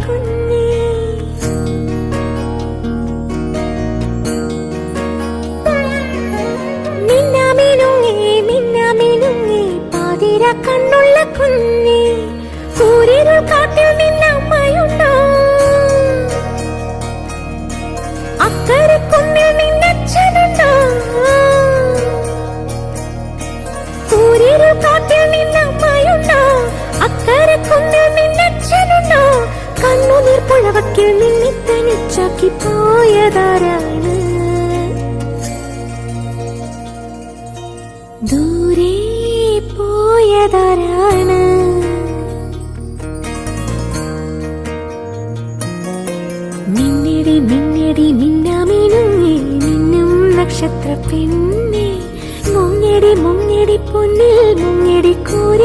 കുഞ്ഞേ. മിന്നാമിനുങ്ങി പാതിര കണ്ണുള്ള കുഞ്ഞേ. സൂര്യരുൾ കാട്ടിൽ നിന്നമ്മയുണ്ടോ? അക്കരെ കുന്നിൽ നിന്നച്ഛനുണ്ടോ? സൂര്യരുൾ കാട്ടിൽ നിന്നമ്മയുണ്ടോ? അക്കരെ കുന്നിൽ നിന്നച്ഛനുണ്ടോ? കണ്ണുനീർ പുഴവക്കിൽ നിന്നെ തനിച്ചാക്കി പോയതാരാണ്? ദൂരെ പോയതാരാണ്? മിന്നടി മിന്നടി മിന്നാമിനുങ്ങി മിന്നും നക്ഷത്ര പെണ്ണെ. മുങ്ങടി മുങ്ങടി പൊന്നിൽ മുങ്ങടി കോരി